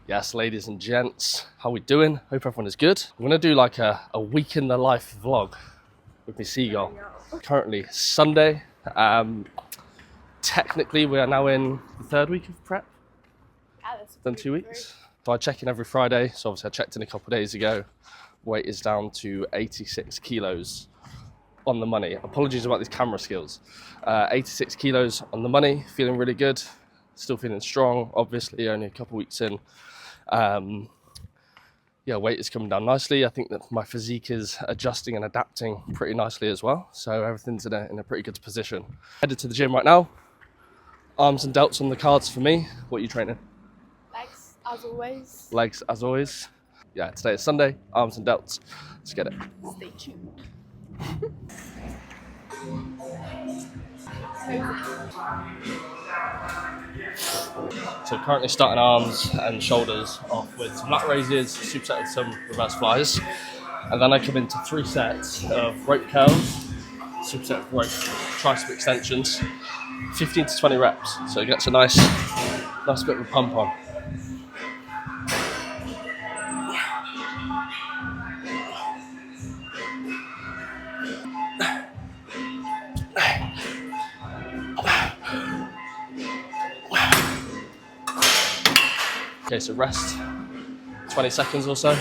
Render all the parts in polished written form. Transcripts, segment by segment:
Yes, ladies and gents, how we doing? Hope everyone is good. I'm gonna do like a week in the life vlog with my seagull. Currently Sunday. Technically we are now in the third week of prep. Done 2 weeks. So I check in every Friday. So obviously I checked in a couple of days ago. Weight is down to 86 kilos on the money. Apologies about these camera skills. 86 kilos on the money, feeling really good. Still feeling strong, obviously only a couple of weeks in. Weight is coming down nicely. I think that my physique is adjusting and adapting pretty nicely as well. So everything's in a pretty good position. Headed to the gym right now. Arms and delts on the cards for me. What are you training? Legs, as always. Legs, as always. Yeah, today is Sunday. Arms and delts. Let's get it. Stay tuned. So currently starting arms and shoulders off with some lat raises, superset with some reverse flies. And then I come into 3 sets of rope curls, superset with rope tricep extensions, 15 to 20 reps. So it gets a nice bit of a pump on. Okay, so rest 20 seconds or so.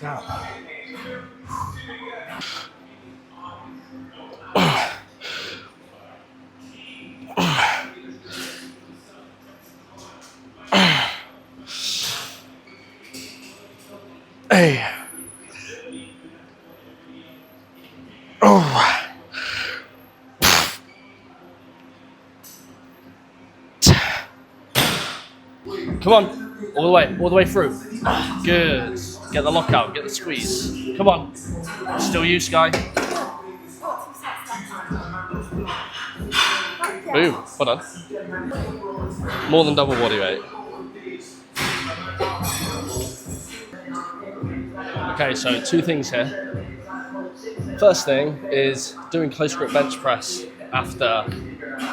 Down. Hey. Oh. Come on, all the way through. Good. Get the lockout, get the squeeze. Come on. Still you, Sky. Boom. Well done. More than double body weight. Okay, so 2 things here. First thing is doing close grip bench press after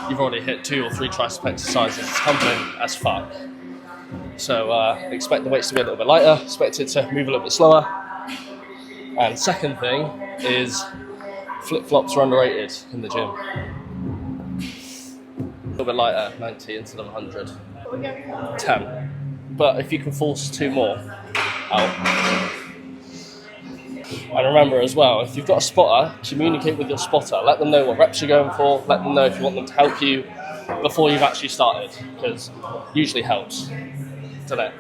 you've already hit 2 or 3 tricep exercises. It's humbling as fuck. So expect the weights to be a little bit lighter, expect it to move a little bit slower. And second thing is flip-flops are underrated in the gym. A little bit lighter, 90 instead of 100. 10. But if you can force 2 more out. And remember as well, if you've got a spotter, communicate with your spotter. Let them know what reps you're going for. Let them know if you want them to help you before you've actually started, because usually helps. Don't it?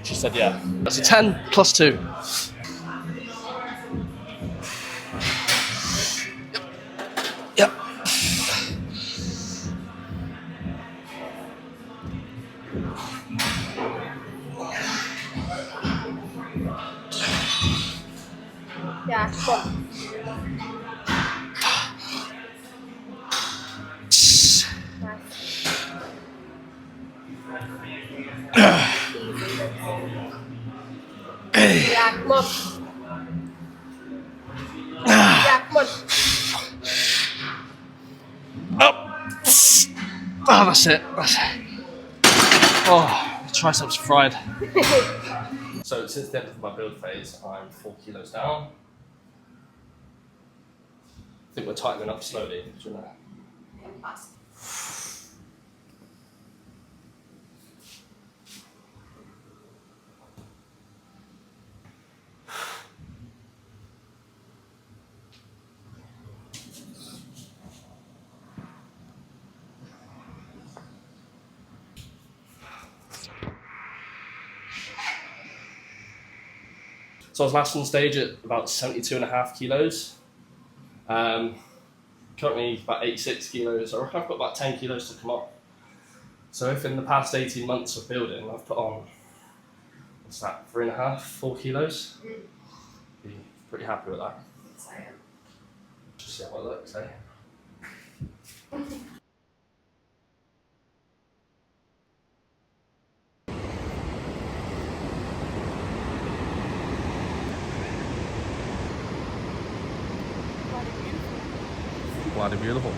She said yeah. That's a 10 plus 2. Yep. Yeah, come on. Yeah, come on. Yeah, come on. Oh, that's it. Oh, triceps fried. So since the end of my build phase, I'm 4 kilos down. I think we're tightening up slowly. Do you know? So I was last on stage at about 72.5 kilos. Currently about 86 kilos. I reckon I've got about 10 kilos to come up. So if in the past 18 months of building I've put on, what's that, 3.5, 4 kilos? Be pretty happy with that. Just see how it looks, eh? bloody beautiful.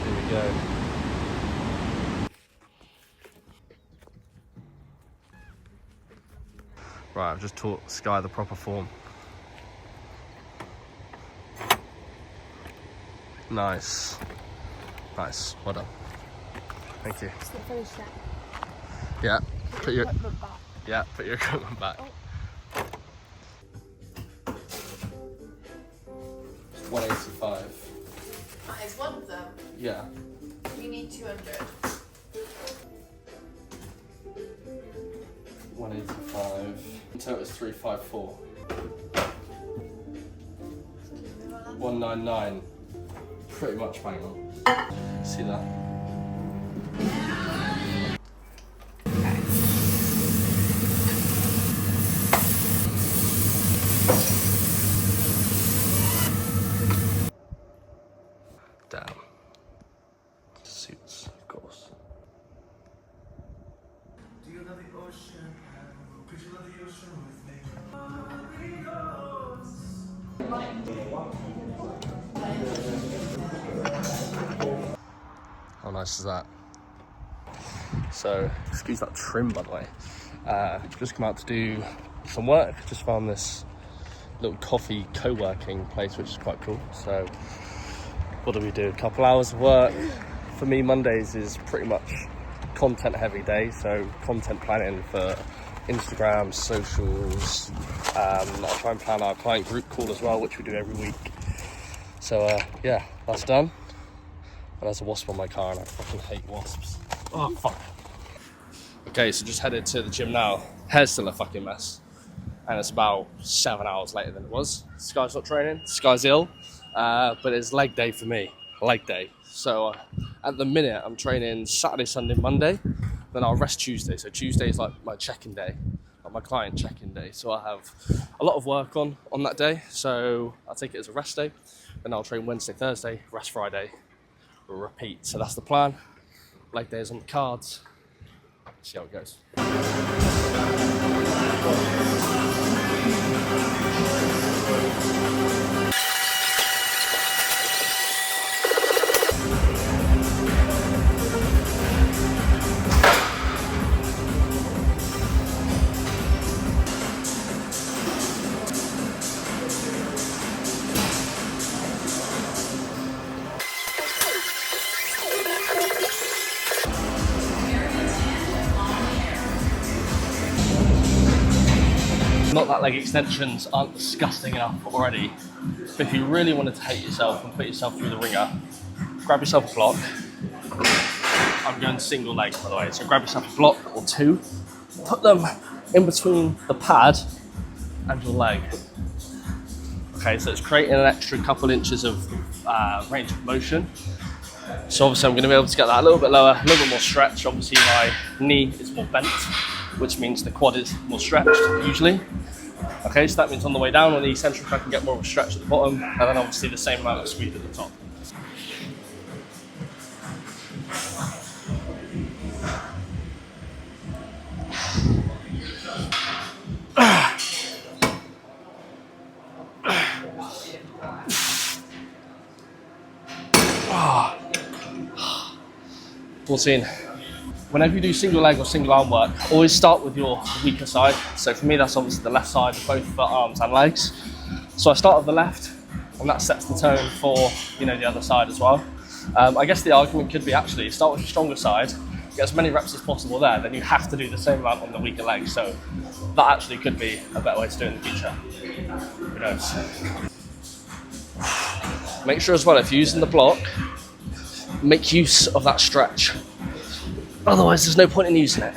Here we go. Right, I've just taught Sky the proper form. Nice. Nice. Well done. Thank you. Just finish that. Yeah. Put your Equipment back. yeah. Put your equipment back. Oh. 185. That is one of them. Yeah. You need 200. 185. Total is 354. 199. Pretty much bang on. See that? Down. Suits, of course. Do you love the ocean? Could you love the ocean with me? How nice is that? So, excuse that trim by the way. Just come out to do some work. Just found this little coffee co-working place, which is quite cool. So, what do we do? A couple hours of work. For me, Mondays is pretty much content heavy day. So, content planning for Instagram, socials. I'll try and plan our client group call as well, which we do every week. So, yeah, that's done. And there's a wasp on my car and I fucking hate wasps. Oh, fuck. Okay, so just headed to the gym now. Hair's still a fucking mess. And it's about 7 hours later than it was. Sky's not training, Sky's ill. But it's leg day for me, leg day. So at the minute, I'm training Saturday, Sunday, Monday. Then I'll rest Tuesday. So Tuesday is like my check-in day, like my client check-in day. So I have a lot of work on that day. So I'll take it as a rest day. Then I'll train Wednesday, Thursday, rest Friday. Repeat. So that's the plan. Leg days on the cards. See how it goes. Not that leg extensions aren't disgusting enough already, but if you really wanted to hate yourself and put yourself through the ringer, grab yourself a block. I'm going single leg, by the way, so grab yourself a block or two, put them in between the pad and your leg. Okay, so it's creating an extra couple inches of range of motion. So obviously I'm going to be able to get that a little bit lower, a little bit more stretch. Obviously my knee is more bent, which means the quad is more stretched usually. Okay, so that means on the way down on the eccentric I can get more of a stretch at the bottom, and then obviously the same amount of squeeze at the top. Fourteen. Whenever you do single leg or single arm work, always start with your weaker side. So for me, that's obviously the left side of both the arms and legs. So I start with the left, and that sets the tone for the other side as well. I guess the argument could be actually start with your stronger side, get as many reps as possible there, then you have to do the same amount on the weaker leg. So that actually could be a better way to do it in the future. Who knows? Make sure as well, if you're using the block, make use of that stretch. Otherwise, there's no point in using it.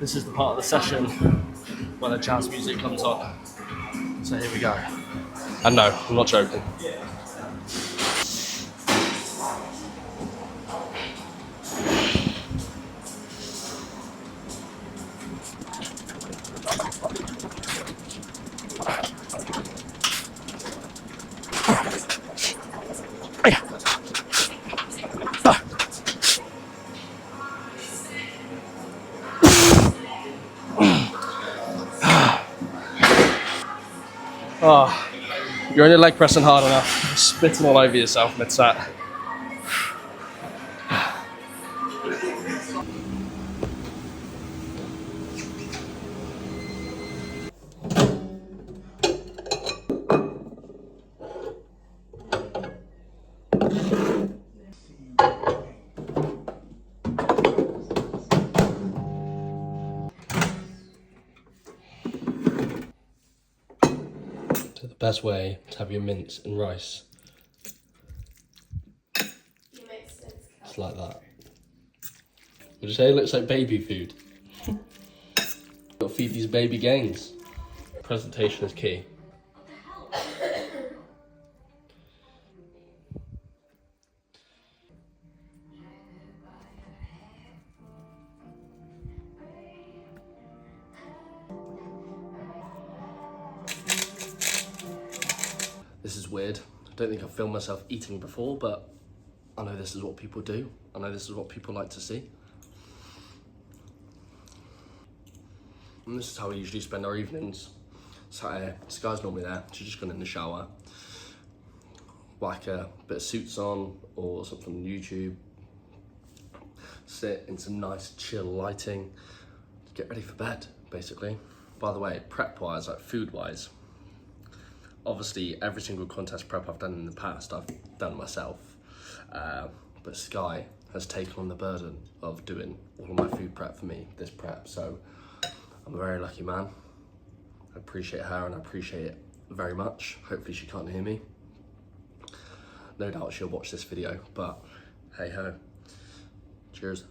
This is the part of the session where the jazz music comes on. So here we go. And no, I'm not joking. Oh, you're only leg pressing hard enough. You're spitting all over yourself mid-set. So the best way to have your mince and rice. You make sense, Cal. It's like that. Would you say it looks like baby food? Got to feed these baby gains. Presentation is key. This is weird. I don't think I've filmed myself eating before, but I know this is what people do. I know this is what people like to see. And this is how we usually spend our evenings. Saturday, Sky's normally there. She's just gone in the shower, whack a bit of Suits on or something on YouTube, sit in some nice chill lighting, get ready for bed, basically. By the way, prep-wise, like food-wise, obviously every single contest prep I've done in the past, I've done myself. But Sky has taken on the burden of doing all of my food prep for me, this prep. So I'm a very lucky man. I appreciate her and I appreciate it very much. Hopefully she can't hear me. No doubt she'll watch this video, but hey ho. Cheers.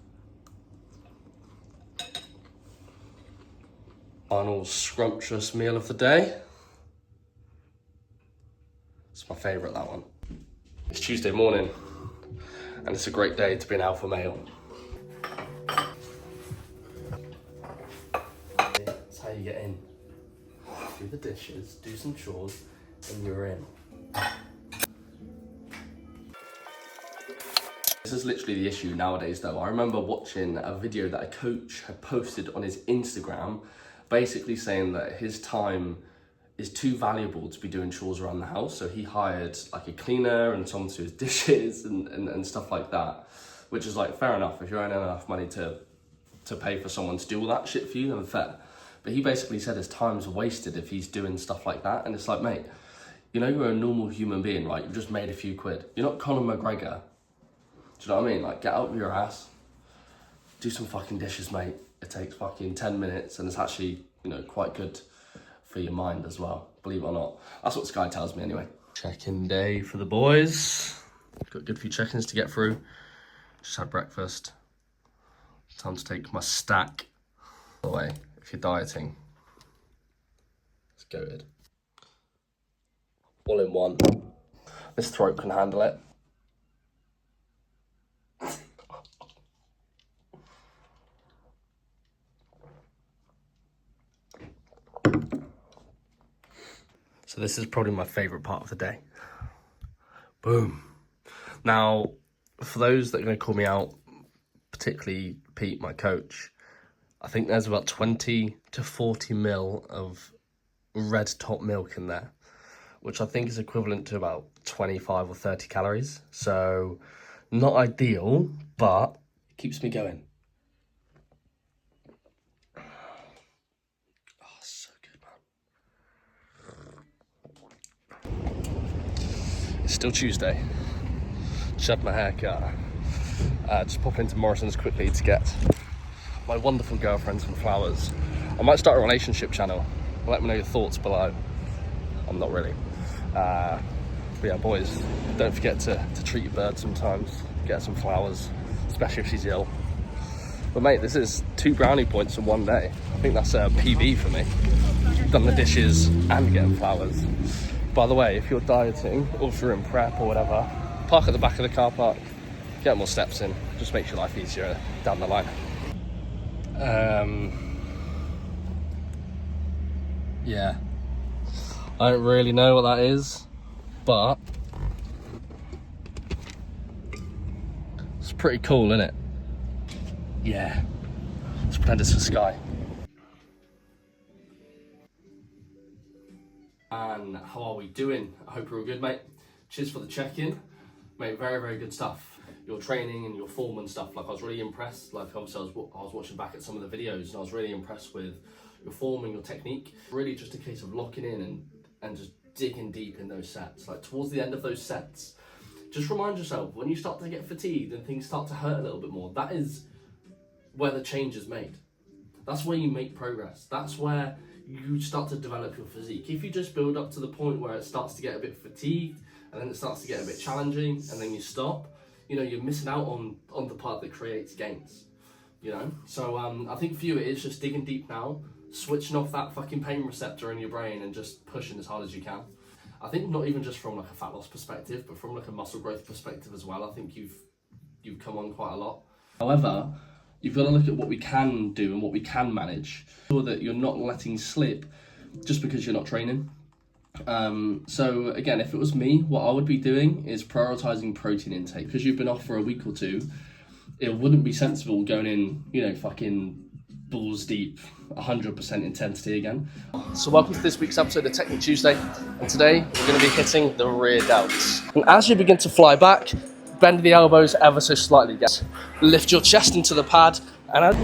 Final scrumptious meal of the day. It's my favourite, that one. It's Tuesday morning, and it's a great day to be an alpha male. That's how you get in. Do the dishes, do some chores, and you're in. This is literally the issue nowadays though. I remember watching a video that a coach had posted on his Instagram, basically saying that his time is too valuable to be doing chores around the house. So he hired like a cleaner and someone to do his dishes and stuff like that, which is like fair enough. If you're earning enough money to pay for someone to do all that shit for you, then fair. But he basically said his time's wasted if he's doing stuff like that. And it's like, mate, you know, you're a normal human being, right? You've just made a few quid. You're not Conor McGregor. Do you know what I mean? Like, get out of your ass, do some fucking dishes, mate. It takes fucking 10 minutes and it's actually, you know, quite good for your mind as well, believe it or not. That's what Sky tells me anyway. Check-in day for the boys. Got a good few check-ins to get through. Just had breakfast. Time to take my stack. By the way, if you're dieting, it's goated. All in one. This throat can handle it. So this is probably my favourite part of the day. Boom. Now, for those that are going to call me out, particularly Pete, my coach, I think there's about 20 to 40 mil of red top milk in there, which I think is equivalent to about 25 or 30 calories. So not ideal, but it keeps me going. Oh, so good, man. It's still Tuesday. Just had my hair cut. Just pop into Morrison's quickly to get my wonderful girlfriend some flowers. I might start a relationship channel. Let me know your thoughts below. I'm not really. But yeah, boys, don't forget to treat your bird sometimes. Get her some flowers, especially if she's ill. But mate, this is 2 brownie points in one day. I think that's a PB for me. Done the dishes and getting flowers. By the way, if you're dieting or if you're in prep or whatever, park at the back of the car park, get more steps in, just makes your life easier down the line. Yeah, I don't really know what that is, but it's pretty cool, isn't it? Yeah, let's pretend it's the sky. And how are we doing? I hope you're all good, mate. Cheers for the check-in, mate. Very, very good stuff. Your training and your form and stuff. Like, I was really impressed. Like, obviously, I was watching back at some of the videos, and I was really impressed with your form and your technique. Really, just a case of locking in and just digging deep in those sets. Like, towards the end of those sets, just remind yourself, when you start to get fatigued and things start to hurt a little bit more, that is where the change is made. That's where you make progress. That's where you start to develop your physique. If you just build up to the point where it starts to get a bit fatigued and then it starts to get a bit challenging and then you stop, you know, you're missing out on the part that creates gains, you know? So I think for you, it is just digging deep now, switching off that fucking pain receptor in your brain and just pushing as hard as you can. I think not even just from like a fat loss perspective, but from like a muscle growth perspective as well. I think you've come on quite a lot. However, you've got to look at what we can do and what we can manage, so that you're not letting slip just because you're not training. So again, if it was me, what I would be doing is prioritizing protein intake. Because you've been off for a week or two, it wouldn't be sensible going in, you know, fucking balls deep, 100% intensity again. So welcome to this week's episode of Technique Tuesday, and today we're going to be hitting the rear delts. And as you begin to fly back, bend the elbows ever so slightly. Yes. Lift your chest into the pad and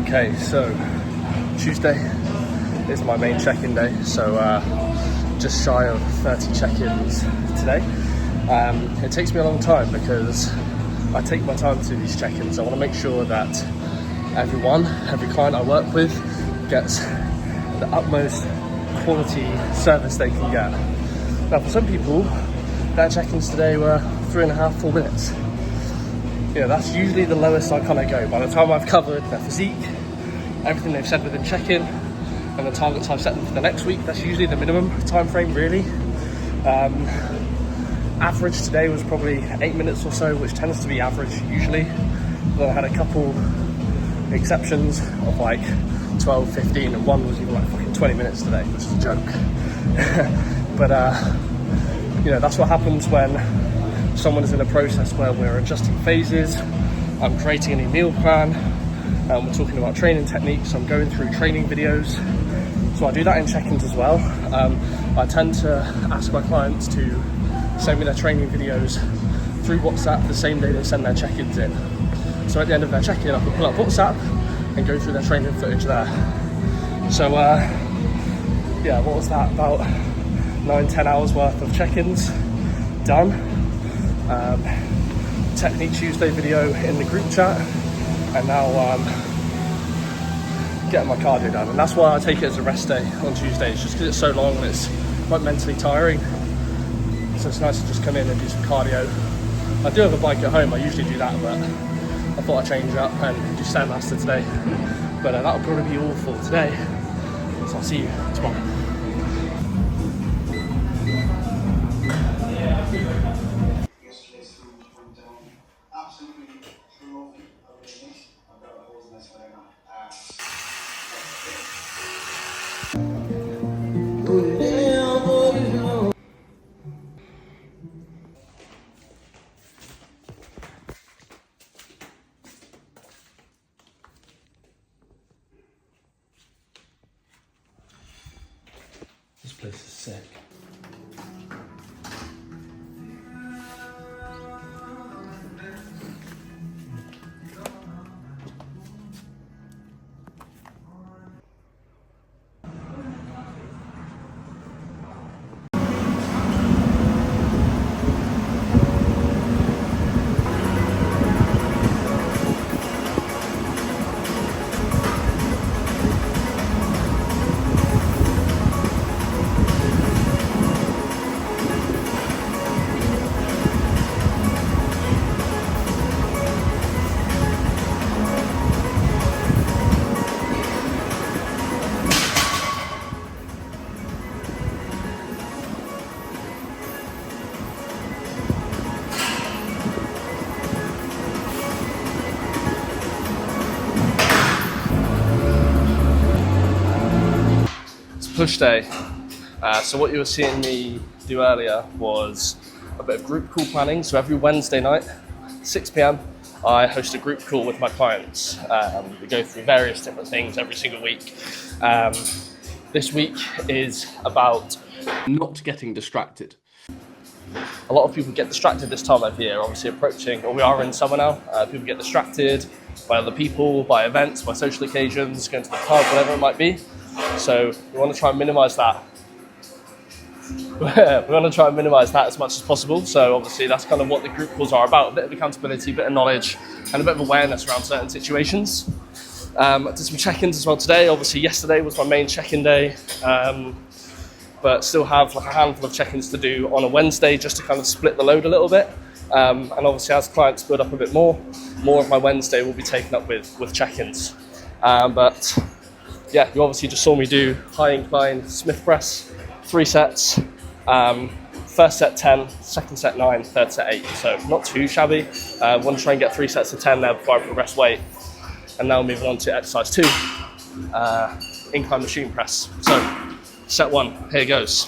okay, so Tuesday is my main check-in day, so just shy of 30 check-ins today. It takes me a long time because I take my time to do these check-ins. I want to make sure that every client I work with gets the utmost quality service they can get. Now, for some people, their check-ins today were 3.5, 4 minutes. You know, that's usually the lowest I kind of go. By the time I've covered their physique, everything they've said within check-in, and the targets I've set them for the next week, that's usually the minimum time frame, really. Average today was probably 8 minutes or so, which tends to be average usually. But I had a couple exceptions of like 12, 15, and one was even like fucking 20 minutes today, which is a joke. But you know, that's what happens when someone is in a process where we're adjusting phases. I'm creating a new meal plan, and we're talking about training techniques. I'm going through training videos, so I do that in check-ins as well. I tend to ask my clients to send me their training videos through WhatsApp the same day they send their check-ins in. So at the end of their check-in, I can pull up WhatsApp and go through their training footage there. So yeah, what was that, about 9-10 hours worth of check-ins done. Technique Tuesday video in the group chat, and now getting my cardio done. And that's why I take it as a rest day on Tuesdays, just because it's so long and it's quite mentally tiring. So it's nice to just come in and do some cardio. I do have a bike at home, I usually do that, but I thought I'd change it up and do Stairmaster today. But that'll probably be all for today. So I'll see you tomorrow. Yesterday's food went down absolutely terrific. I really missed. I've got a hose in this one now. This place is sick. push day. So what you were seeing me do earlier was a bit of group call planning. So every Wednesday night, 6 p.m, I host a group call with my clients. We go through various different things every single week. This week is about not getting distracted. A lot of people get distracted this time of year, obviously approaching, or we are in summer now. People get distracted by other people, by events, by social occasions, going to the pub, whatever it might be. So we want to try and minimise that. We want to try and minimise that as much as possible. So obviously that's kind of what the group calls are about, a bit of accountability, a bit of knowledge, and a bit of awareness around certain situations. I did some check-ins as well today. Obviously yesterday was my main check-in day, but still have like a handful of check-ins to do on a Wednesday just to kind of split the load a little bit. And obviously as clients build up a bit more of my Wednesday will be taken up with check-ins. But yeah, you obviously just saw me do high incline Smith press, 3 sets. First set 10, second set 9, third set 8. So not too shabby. Want to try and get 3 sets of 10 there before I progress weight. And now moving on to exercise 2, incline machine press. So set 1, here goes.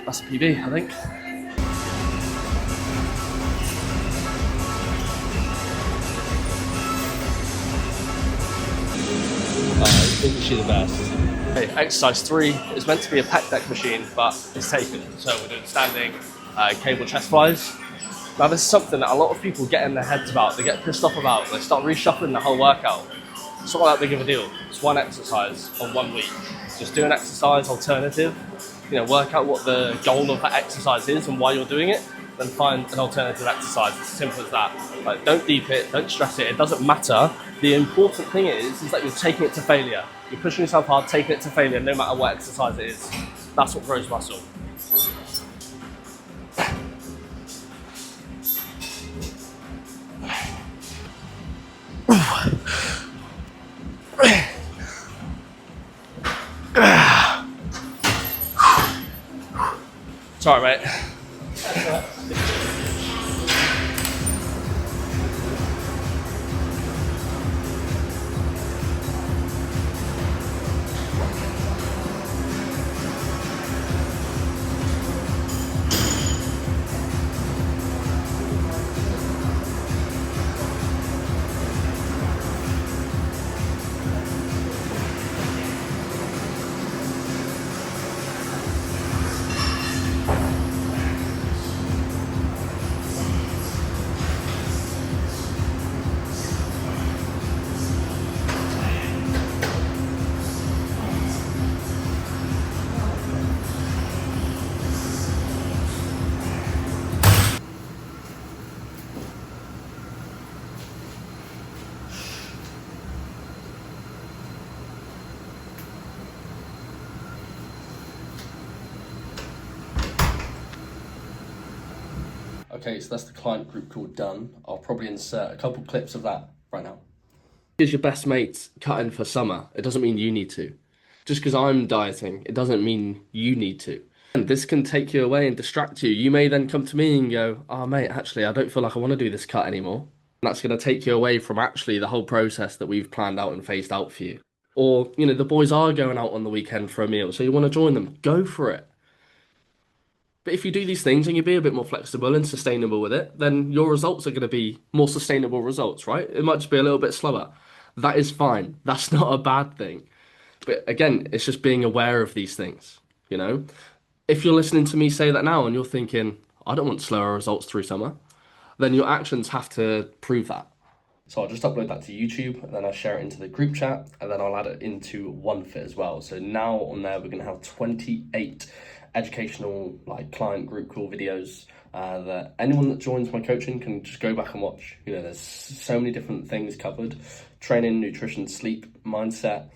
That's a PB, I think. Isn't she the best? Okay, exercise 3 is meant to be a pec deck machine, but it's taken. So we're doing standing cable chest flies. Now this is something that a lot of people get in their heads about. They get pissed off about. They start reshuffling the whole workout. It's not that big of a deal. It's one exercise on 1 week. Just do an exercise alternative. You know, work out what the goal of that exercise is and why you're doing it, then find an alternative exercise. It's as simple as that. Like, don't deep it, don't stress it, it doesn't matter. The important thing is that you're taking it to failure. You're pushing yourself hard, taking it to failure, no matter what exercise it is. That's what grows muscle. Sorry, mate. Okay, so that's the client group call done. I'll probably insert a couple clips of that right now. Here's your best mates cutting for summer. It doesn't mean you need to. Just because I'm dieting, it doesn't mean you need to. And this can take you away and distract you. You may then come to me and go, oh mate, actually, I don't feel like I want to do this cut anymore. And that's going to take you away from actually the whole process that we've planned out and phased out for you. Or, you know, the boys are going out on the weekend for a meal, so you want to join them, go for it. But if you do these things and you be a bit more flexible and sustainable with it, then your results are going to be more sustainable results, right? It might just be a little bit slower. That is fine. That's not a bad thing. But again, it's just being aware of these things, you know? If you're listening to me say that now and you're thinking, I don't want slower results through summer, then your actions have to prove that. So I'll just upload that to YouTube, and then I'll share it into the group chat, and then I'll add it into OneFit as well. So now on there, we're gonna have 28 educational like client group call videos that anyone that joins my coaching can just go back and watch. You know, there's so many different things covered: training, nutrition, sleep, mindset,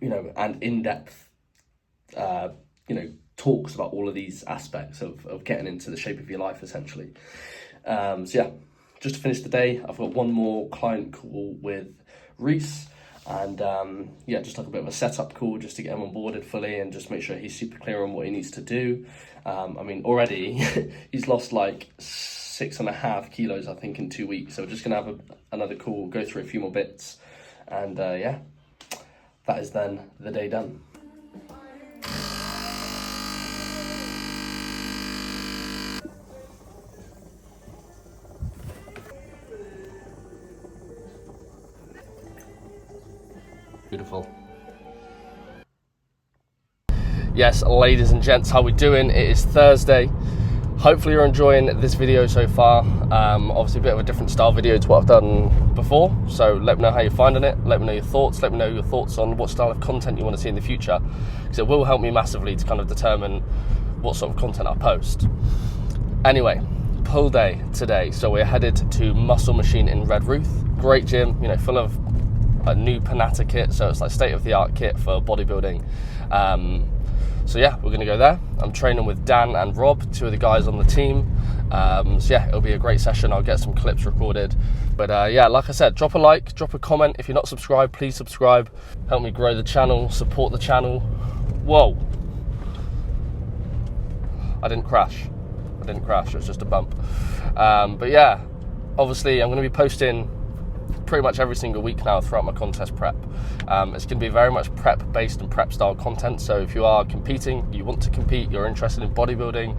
you know, and in-depth, you know, talks about all of these aspects of getting into the shape of your life, essentially. So yeah, just to finish the day, I've got one more client call with Reese, and yeah, just like a bit of a setup call just to get him onboarded fully and just make sure he's super clear on what he needs to do. I mean, already he's lost like 6.5 kilos, I think, in 2 weeks. So we're just gonna have another call, go through a few more bits, and yeah, that is then the day done. Beautiful. Yes, ladies and gents, how we doing? It is Thursday. Hopefully you're enjoying this video so far. Obviously a bit of a different style video to what I've done before. So let me know how you're finding it. Let me know your thoughts. Let me know your thoughts on what style of content you want to see in the future, because it will help me massively to kind of determine what sort of content I post. Anyway, pull day today. So we're headed to Muscle Machine in Red Roof. Great gym, you know, full of a new Panata kit, so it's like state-of-the-art kit for bodybuilding. So yeah, we're gonna go there. I'm training with Dan and Rob, two of the guys on the team. So yeah, it'll be a great session. I'll get some clips recorded. But yeah, like I said, drop a like, drop a comment. If you're not subscribed, please subscribe. Help me grow the channel, support the channel. Whoa. I didn't crash, it was just a bump. But yeah, obviously I'm gonna be posting pretty much every single week now throughout my contest prep. It's going to be very much prep based and prep style content. So if you are competing, you want to compete, you're interested in bodybuilding,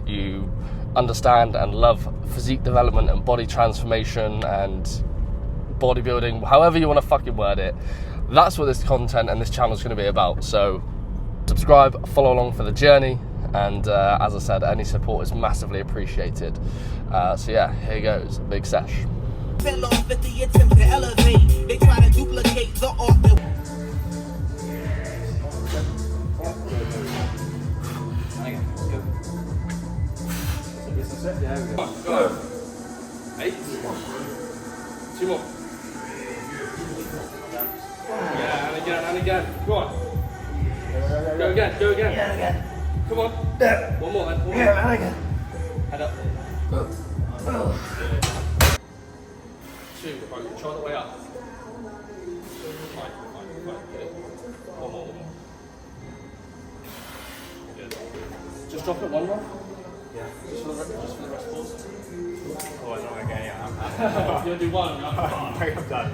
you understand and love physique development and body transformation and bodybuilding, however you want to fucking word it, that's what this content and this channel is going to be about. So subscribe, follow along for the journey, and as I said, any support is massively appreciated. So yeah, here goes, big sesh. Fell off at the attempt to elevate. They try to duplicate the art that Go. 8. 2 more. Yeah, and again. Go on. Go again. Yeah, again. Come on. One more then. Yeah, and again. Head up. 2. Right, try the way up. Fine. Good. One more. Good. Just drop it one more. Yeah. Just for the rest pause. Oh, I'm not again, yeah. You'll do one. I'm done.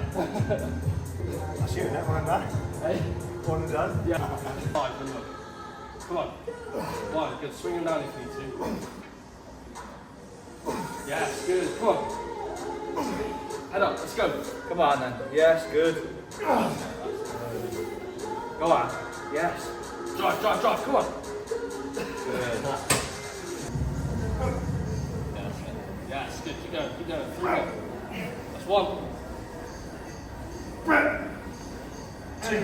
That's you, that one done. Hey? One and done? Yeah. 5, remember. Come on. 1, good. Swing him down if you need to. Yes, good. Come on. Head up, let's go. Come on then. Yes, good. Go on. Yes. Drive, come on. Good. Yes, good. Keep going. 3 more. That's 1. 2.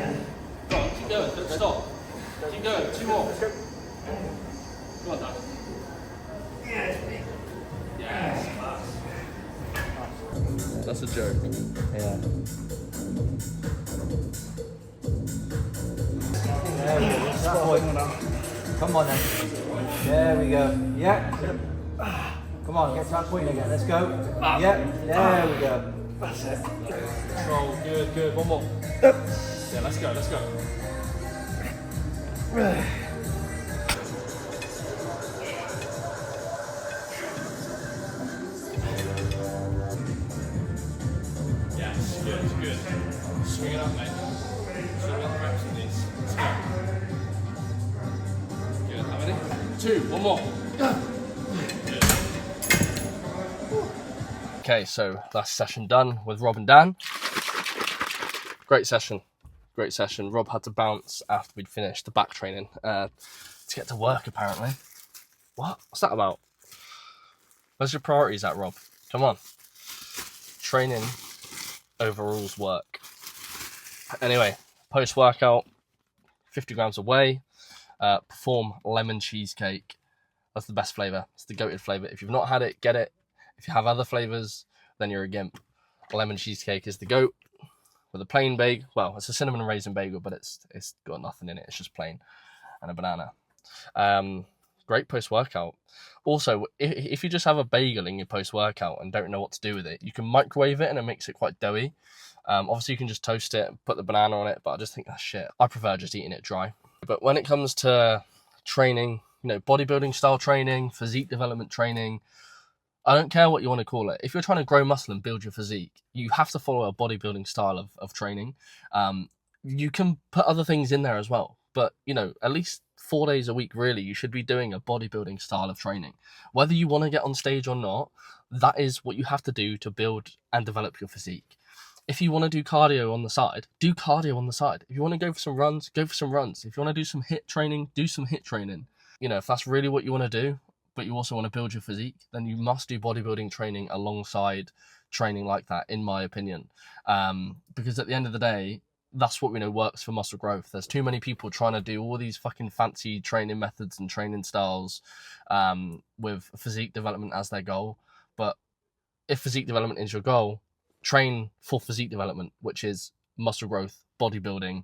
Go on, keep going. Don't stop. Keep going. 2 more. Come on, Dan. Yes. That's a joke. Yeah. There we go. That's that point. Come on then. There we go. Yeah. Come on, get to that point again. Let's go. Yeah. There we go. That's it. Control. Good. One more. Yeah, let's go. Yes, good. Swing it up, mate. Swing up the reps in these. Let's go. Good. How many? 2. One more. Okay, so last session done with Rob and Dan. Great session. Rob had to bounce after we'd finished the back training to get to work, apparently. What's that about? Where's your priorities at, Rob? Come on. Training overalls work. Anyway, post-workout, 50 grams of whey, perform lemon cheesecake. That's the best flavour. It's the goated flavour. If you've not had it, get it. If you have other flavours, then you're a gimp. Lemon cheesecake is the goat. With a plain bagel. Well, it's a cinnamon and raisin bagel, but it's got nothing in it. It's just plain and a banana. Great post-workout. Also, if you just have a bagel in your post-workout and don't know what to do with it, you can microwave it and it makes it quite doughy. Obviously, you can just toast it and put the banana on it, but I just think that's shit. I prefer just eating it dry. But when it comes to training, you know, bodybuilding style training, physique development training, I don't care what you want to call it. If you're trying to grow muscle and build your physique, you have to follow a bodybuilding style of training. You can put other things in there as well. But, you know, at least 4 days a week, really, you should be doing a bodybuilding style of training. Whether you want to get on stage or not, that is what you have to do to build and develop your physique. If you want to do cardio on the side, do cardio on the side. If you want to go for some runs, go for some runs. If you want to do some HIIT training, do some HIIT training. You know, if that's really what you want to do, but you also want to build your physique, then you must do bodybuilding training alongside training like that, in my opinion. Because at the end of the day, that's what we know works for muscle growth. There's too many people trying to do all these fucking fancy training methods and training styles with physique development as their goal. But if physique development is your goal, train for physique development, which is muscle growth, bodybuilding,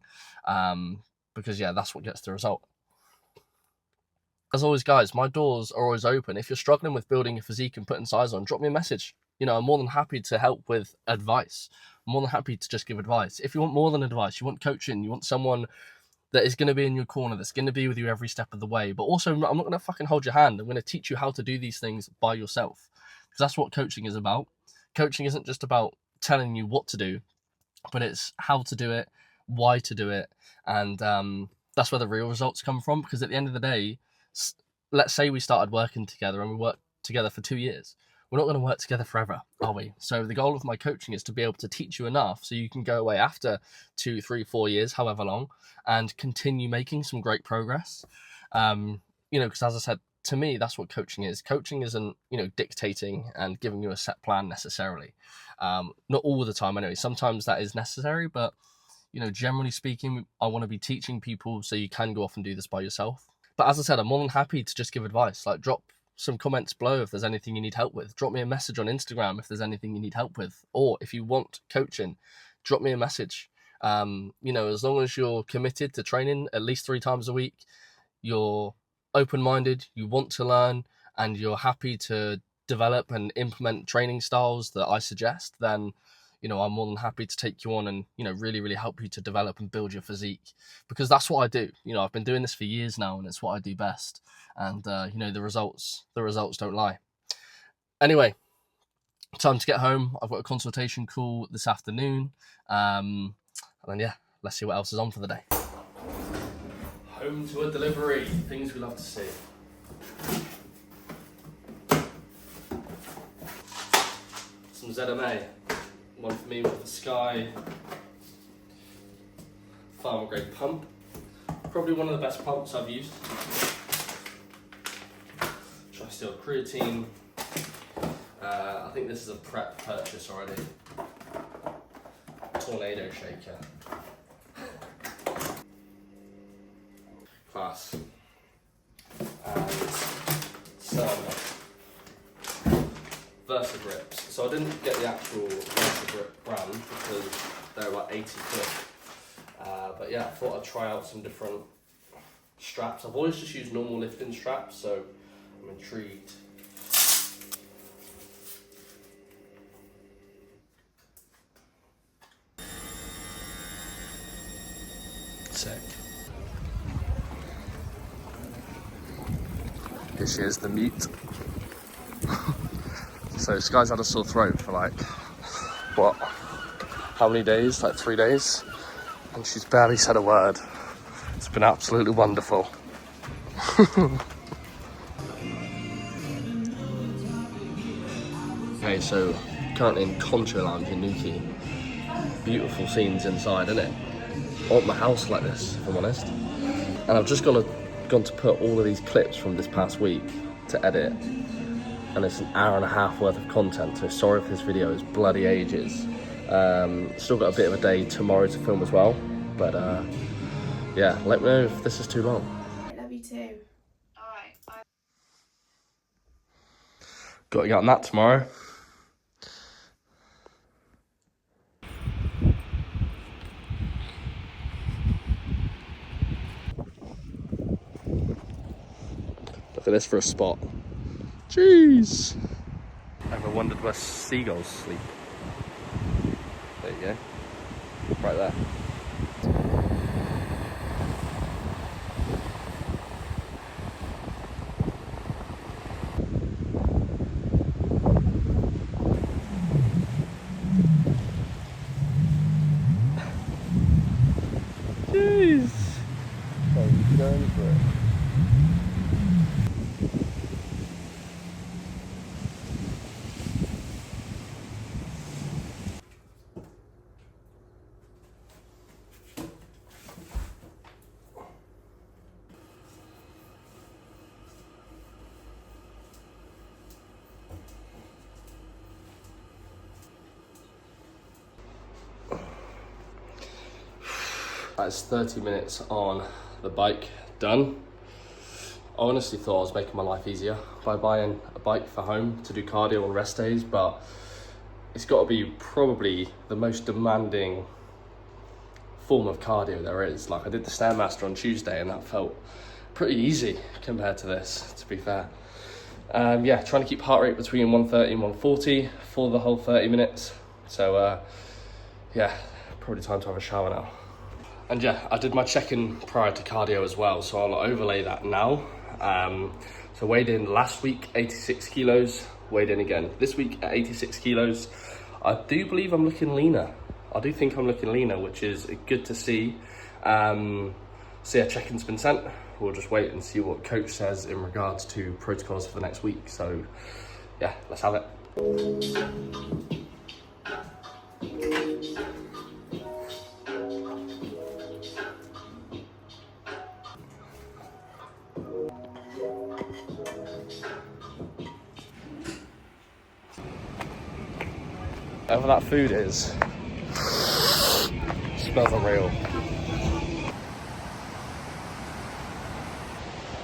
because yeah, that's what gets the result. As always, guys, my doors are always open. If you're struggling with building your physique and putting size on, drop me a message. You know, I'm more than happy to help with advice. I'm more than happy to just give advice. If you want more than advice, you want coaching, you want someone that is going to be in your corner, that's going to be with you every step of the way. But also, I'm not going to fucking hold your hand. I'm going to teach you how to do these things by yourself. Because that's what coaching is about. Coaching isn't just about telling you what to do, but it's how to do it, why to do it. And that's where the real results come from. Because at the end of the day, let's say we started working together and we worked together for 2 years. We're not going to work together forever, are we? So the goal of my coaching is to be able to teach you enough so you can go away after 2, 3, 4 years, however long, and continue making some great progress. You know, because as I said, to me, that's what coaching is. Coaching isn't, you know, dictating and giving you a set plan necessarily. Not all the time, anyway. Sometimes that is necessary, but, you know, generally speaking, I want to be teaching people so you can go off and do this by yourself. But as I said, I'm more than happy to just give advice. Like, drop some comments below if there's anything you need help with. Drop me a message on Instagram if there's anything you need help with. Or if you want coaching, drop me a message. You know, as long as you're committed to training at least 3 times a week, you're open-minded, you want to learn, and you're happy to develop and implement training styles that I suggest, then, you know, I'm more than happy to take you on and, you know, really, really help you to develop and build your physique, because that's what I do. You know, I've been doing this for years now and it's what I do best. And, you know, the results don't lie. Anyway, time to get home. I've got a consultation call this afternoon. And then, yeah, let's see what else is on for the day. Home to a delivery. Things we love to see. Some ZMA. One for me with the Sky Farmer Grade pump. Probably one of the best pumps I've used. Tri-Steel creatine. I think this is a prep purchase already. Tornado shaker. Class. And some Versagrips. So I didn't get the actual Versagrip brand because they're about 80 quid. But yeah, I thought I'd try out some different straps. I've always just used normal lifting straps, so I'm intrigued. Sick. Here she is, the mute. So this guy's had a sore throat for like, what, how many days? Like 3 days? And she's barely said a word. It's been absolutely wonderful. Okay, so currently in Concho Lounge in Newquay. Beautiful scenes inside, isn't it? I want my house like this, if I'm honest. And I've just gone to put all of these clips from this past week to edit. And it's an hour and a half worth of content, so sorry if this video is bloody ages. Still got a bit of a day tomorrow to film as well, but yeah, let me know if this is too long. I love you too. Got to get on that tomorrow. Look at this for a spot. Jeez. Ever wondered where seagulls sleep? There you go. Right there. Jeez. I'm going for it. That's 30 minutes on the bike done. I honestly thought I was making my life easier by buying a bike for home to do cardio on rest days, but it's got to be probably the most demanding form of cardio there is. Like, I did the Stairmaster on Tuesday and that felt pretty easy compared to this, to be fair. Yeah, trying to keep heart rate between 130 and 140 for the whole 30 minutes. So yeah, probably time to have a shower now. And yeah, I did my check-in prior to cardio as well, so I'll overlay that now. So weighed in last week, 86 kilos, weighed in again this week at 86 kilos. I do believe I'm looking leaner. I do think I'm looking leaner, which is good to see. So yeah, check-in's been sent. We'll just wait and see what coach says in regards to protocols for the next week. So yeah, let's have it. Whatever that food is, smells unreal.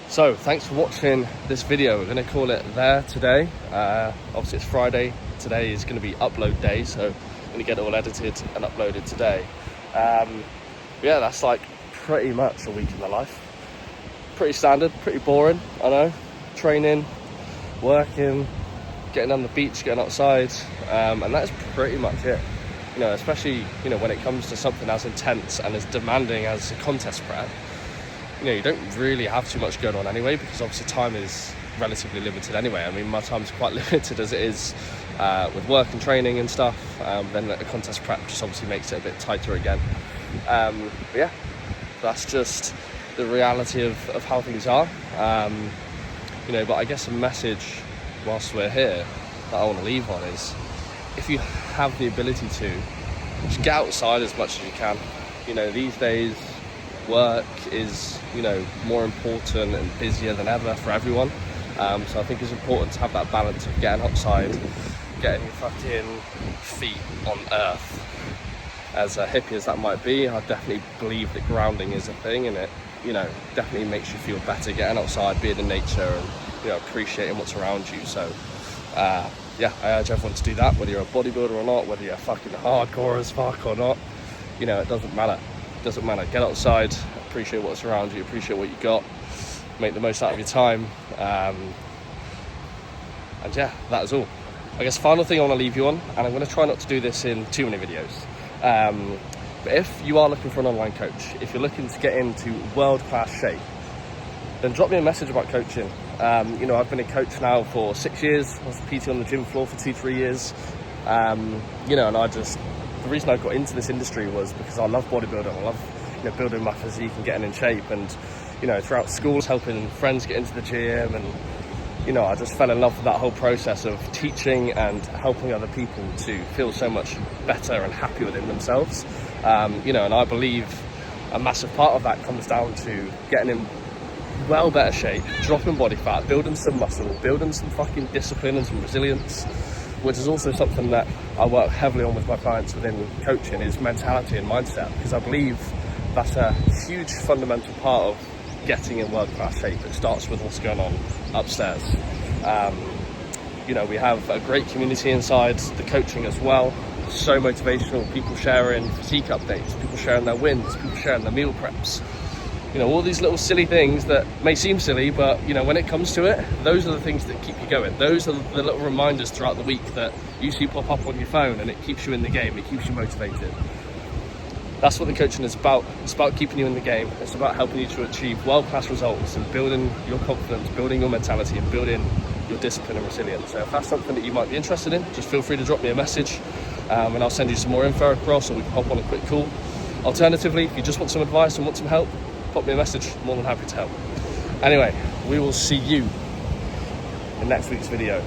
So thanks for watching this video. We're going to call it there today. Obviously it's Friday. Today is going to be upload day, so I'm going to get it all edited and uploaded today. Yeah, that's like pretty much a week in the life. Pretty standard, pretty boring, I know. Training, working, getting on the beach, getting outside, and that's pretty much it. You know, especially, you know, when it comes to something as intense and as demanding as a contest prep, you know, you don't really have too much going on anyway, because obviously time is relatively limited anyway. I mean, my time's quite limited as it is with work and training and stuff. Then the contest prep just obviously makes it a bit tighter again. But yeah, that's just the reality of how things are. You know, but I guess a message whilst we're here that I want to leave on is, if you have the ability to, just get outside as much as you can. You know, these days work is, you know, more important and busier than ever for everyone. So I think it's important to have that balance of getting outside, getting your fucking feet on earth. As hippie as that might be, I definitely believe that grounding is a thing, and it, you know, definitely makes you feel better getting outside, being in nature, and, you know, appreciating what's around you. So yeah, I urge everyone to do that, whether you're a bodybuilder or not, whether you're fucking hardcore as fuck or not. You know, it doesn't matter. It doesn't matter. Get outside, appreciate what's around you, appreciate what you got, make the most out of your time. And yeah, that is all. I guess final thing I want to leave you on, and I'm going to try not to do this in too many videos. But if you are looking for an online coach, if you're looking to get into world-class shape, then drop me a message about coaching. You know, I've been a coach now for 6 years. I was a PT on the gym floor for 2-3 years. You know, and the reason I got into this industry was because I love bodybuilding. I love, you know, building my physique and getting in shape. And, you know, throughout school, helping friends get into the gym, and, you know, I just fell in love with that whole process of teaching and helping other people to feel so much better and happy within themselves. You know, and I believe a massive part of that comes down to getting in well better shape, dropping body fat, building some muscle, building some fucking discipline and some resilience, which is also something that I work heavily on with my clients within coaching, is mentality and mindset, because I believe that's a huge fundamental part of getting in world-class shape. It starts with what's going on upstairs. You know, we have a great community inside the coaching as well. So motivational, people sharing physique updates, people sharing their wins, people sharing their meal preps. You know, all these little silly things that may seem silly, but you know, when it comes to it, those are the things that keep you going. Those are the little reminders throughout the week that usually pop up on your phone, and it keeps you in the game, it keeps you motivated. That's what the coaching is about. It's about keeping you in the game. It's about helping you to achieve world-class results and building your confidence, building your mentality, and building your discipline and resilience. So if that's something that you might be interested in, just feel free to drop me a message, and I'll send you some more info across, or we can hop on a quick call. Alternatively, if you just want some advice and want some help, pop me a message. I'm more than happy to help. Anyway, we will see you in next week's video.